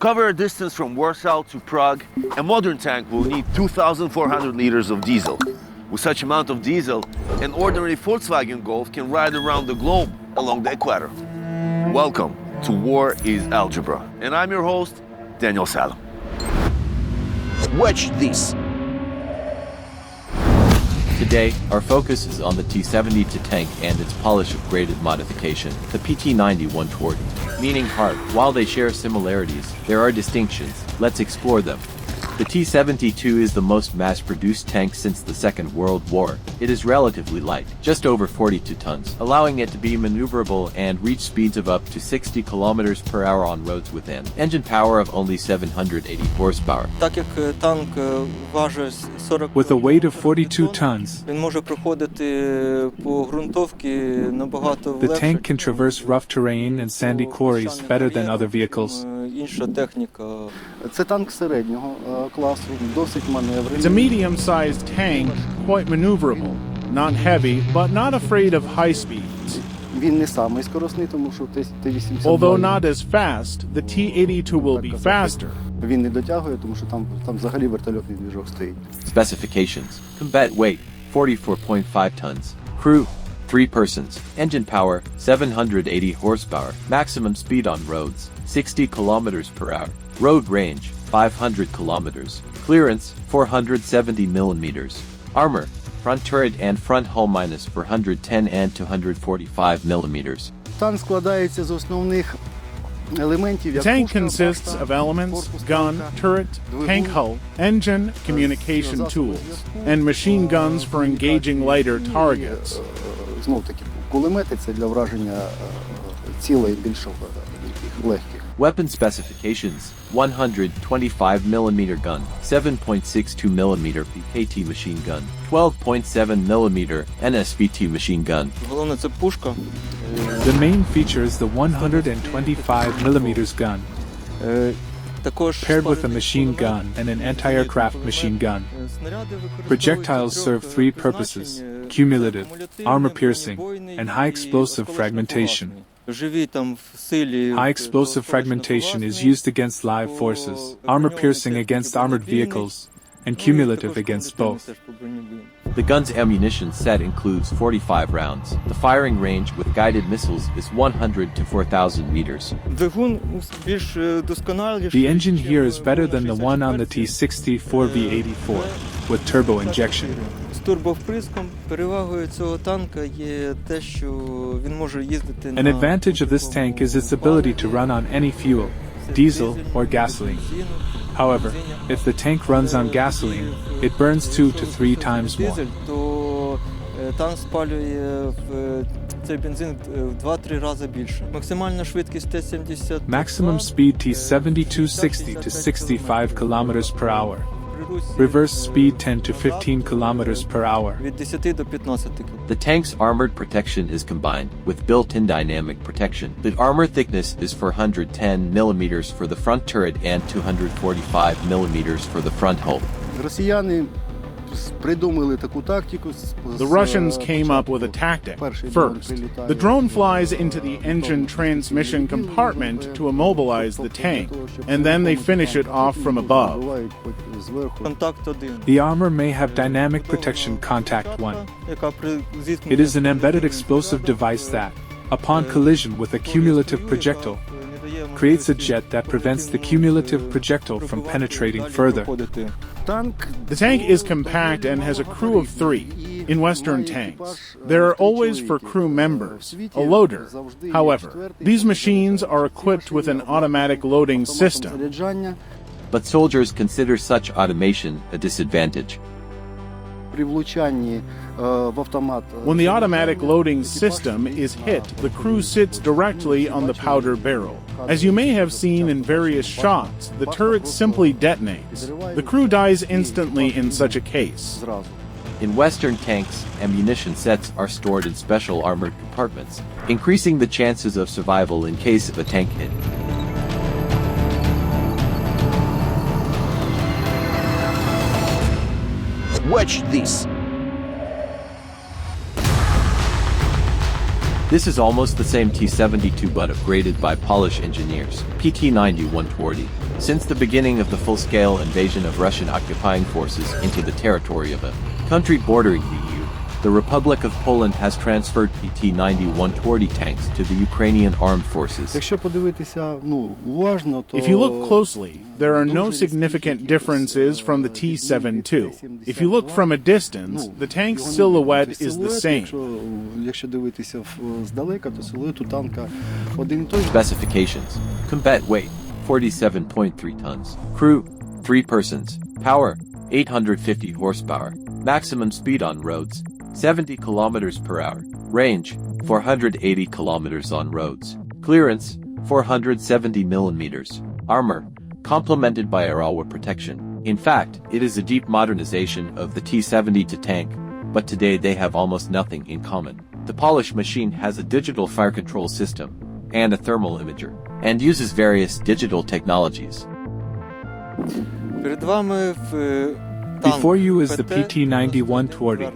cover a distance from Warsaw to Prague, a modern tank will need 2,400 liters of diesel. With such amount of diesel, an ordinary Volkswagen Golf can ride around the globe along the equator. Welcome to War is Algebra, and I'm your host, Daniel Salem. Watch this. Today, our focus is on the T-72 tank and its polish upgraded modification, the PT-90-120. Meaning hard, while they share similarities, there are distinctions. Let's explore them. The T-72 is the most mass-produced tank since the Second World War. It is relatively light, just over 42 tons, allowing it to be maneuverable and reach speeds of up to 60 km per hour on roads with an engine power of only 780 horsepower. With a weight of 42 tons, the tank can traverse rough terrain and sandy quarries better than other vehicles. It's a medium-sized tank, quite maneuverable, not heavy, but not afraid of high speeds. Although not as fast, the T-82 will be faster. Specifications: combat weight 44.5 tons, crew 3 persons, engine power 780 horsepower, maximum speed on roads 60 km per hour, road range 500 km, clearance 470 mm, armor front turret and front hull minus 410 and 245 mm. The tank consists of elements, gun, turret, tank hull, engine, communication tools, and machine guns for engaging lighter targets. Weapon specifications: 125mm gun, 7.62mm PKT machine gun, 12.7mm NSVT machine gun. The main feature is the 125mm gun, paired with a machine gun and an anti-aircraft machine gun. Projectiles serve 3 purposes: cumulative, armor-piercing, and high-explosive fragmentation. High-explosive fragmentation is used against live forces, armor-piercing against armored vehicles, and cumulative against both. The gun's ammunition set includes 45 rounds. The firing range with guided missiles is 100 to 4,000 meters. The engine here is better than the one on the T-64V84, with turbo injection. An advantage of this tank is its ability to run on any fuel, diesel or gasoline. However, if the tank runs on gasoline, it burns 2 to 3 times more. Maximum speed T-72 60 to 65 km per hour. Reverse speed 10 to 15 km per hour. The tank's armored protection is combined with built-in dynamic protection. The armor thickness is 410 mm for the front turret and 245 mm for the front hull. The Russians came up with a tactic. First, the drone flies into the engine transmission compartment to immobilize the tank, and then they finish it off from above. The armor may have dynamic protection contact 1. It is an embedded explosive device that, upon collision with a cumulative projectile, creates a jet that prevents the cumulative projectile from penetrating further. The tank is compact and has a crew of 3. In Western tanks, there are always for crew members a loader. However, these machines are equipped with an automatic loading system. But soldiers consider such automation a disadvantage. When the automatic loading system is hit, the crew sits directly on the powder barrel. As you may have seen in various shots, the turret simply detonates. The crew dies instantly in such a case. In Western tanks, ammunition sets are stored in special armored compartments, increasing the chances of survival in case of a tank hit. Watch this. This is almost the same T-72 but upgraded by Polish engineers, PT-90-120. Since the beginning of the full-scale invasion of Russian occupying forces into the territory of a country bordering the EU, the Republic of Poland has transferred PT-90-120 tanks to the Ukrainian armed forces. If you look closely, there are no significant differences from the T-72. If you look from a distance, the tank's silhouette is the same. Specifications: combat weight 47.3 tons, crew 3 persons, power 850 horsepower, maximum speed on roads 70 kilometers per hour, range 480 kilometers on roads, clearance 470 millimeters, armor complemented by Arawa protection. In fact, it is a deep modernization of the T-72 tank, but today they have almost nothing in common. The Polish machine has a digital fire control system and a thermal imager, and uses various digital technologies. Before you is the PT-90-120.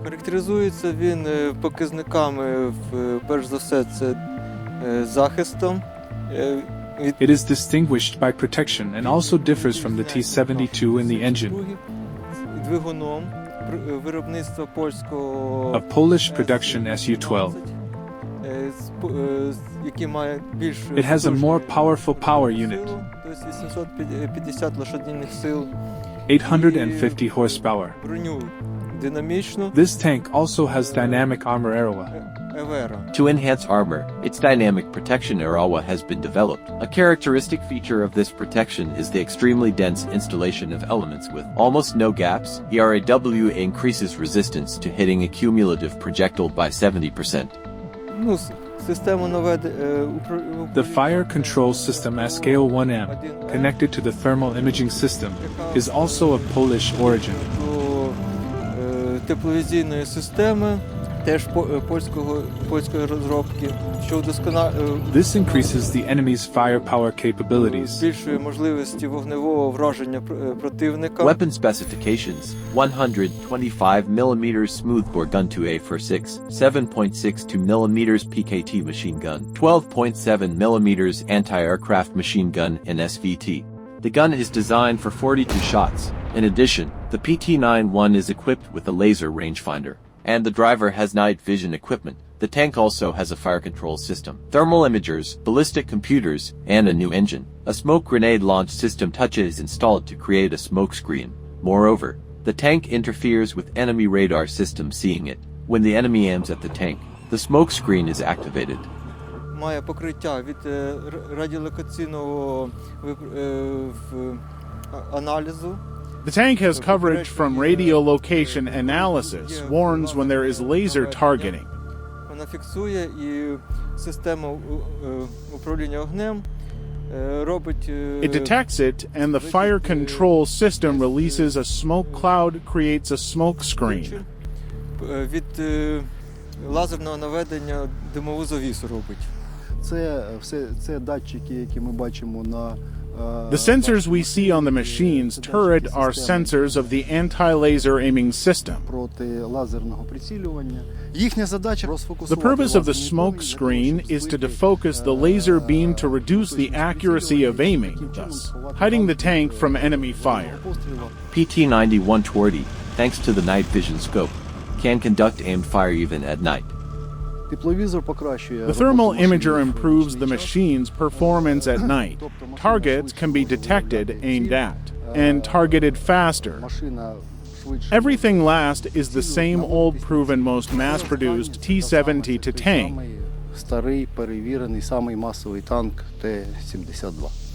Характеризується він показниками, перш за все, це захистом. It is distinguished by protection and also differs from the T-72 in the engine. Двигуном виробництва польського A Polish production Su-12. який має більш It has a more powerful power unit, тобто 850 лошадиних сил, 850 horsepower. броню динамічну. This tank also has dynamic armor Arawa. To enhance armor, its dynamic protection Arawa has been developed. A characteristic feature of this protection is the extremely dense installation of elements with almost no gaps. The RAW increases resistance to hitting a cumulative projectile by 70%. The fire control system SKO-1M, connected to the thermal imaging system, is also of Polish origin. Тепловізійної системи, теж польської розробки, що This increases the enemy's firepower capabilities. збільшує можливості вогневого враження противника. Weapon specifications: 125mm smoothbore gun 2A46, 7.62mm PKT machine gun, 12.7mm anti-aircraft machine gun and SVT. The gun is designed for 42 shots. In addition, the PT-91 is equipped with a laser rangefinder, and the driver has night vision equipment. The tank also has a fire control system, thermal imagers, ballistic computers, and a new engine. A smoke grenade launch system touch is installed to create a smoke screen. Moreover, the tank interferes with enemy radar system seeing it. When the enemy aims at the tank, the smoke screen is activated. Має покриття від радіолокаційного аналізу. The tank has coverage from radiolocation analysis, warns when there is laser targeting. Вона фіксує і система управління огнем робить. It detects it, and the fire control system releases a smoke cloud, creates a smoke screen. Від лазерного наведення димову завісу робить. Це датчики, які ми бачимо на The sensors we see on the machine's turret are sensors of the anti-laser aiming system. The purpose of the smoke screen is to defocus the laser beam to reduce the accuracy of aiming, thus hiding the tank from enemy fire. PT-90-120, thanks to the night vision scope, can conduct aimed fire even at night. The thermal imager improves the machine's performance at night. Targets can be detected, aimed at, and targeted faster. Everything last is the same old proven most mass-produced T-72 tank.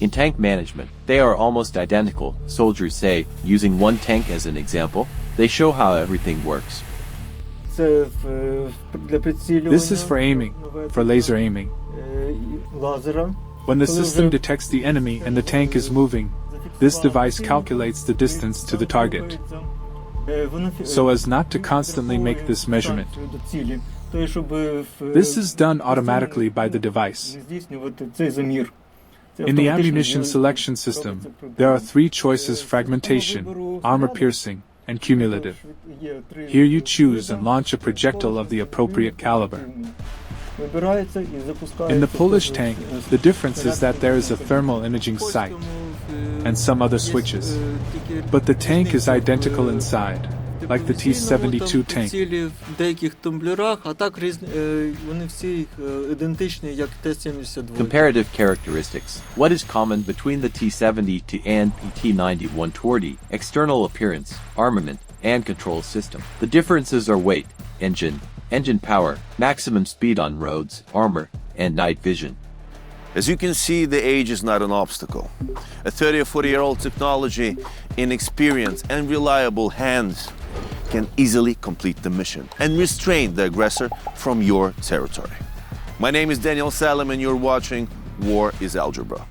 In tank management, they are almost identical, soldiers say. Using one tank as an example, they show how everything works. This is for aiming, for laser aiming. When the system detects the enemy and the tank is moving, this device calculates the distance to the target, so as not to constantly make this measurement. This is done automatically by the device. In the ammunition selection system, there are 3 choices: fragmentation, armor-piercing, and cumulative. Here you choose and launch a projectile of the appropriate caliber. вибирається і запускається. In the Polish tank, the difference is that there is a thermal imaging sight and some other switches, but the tank is identical inside, like the T-72 tank. Цілі в деяких тумблерах, а так вони всі ідентичні, як Т-72. Comparative characteristics. What is common between the T-72 and PT-90-120? External appearance, armament, and control system. The differences are weight, engine power, maximum speed on roads, armor, and night vision. As you can see, the age is not an obstacle. A 30 or 40-year-old technology in experience and reliable hands can easily complete the mission and restrain the aggressor from your territory. My name is Daniel Salem and you're watching War is Algebra.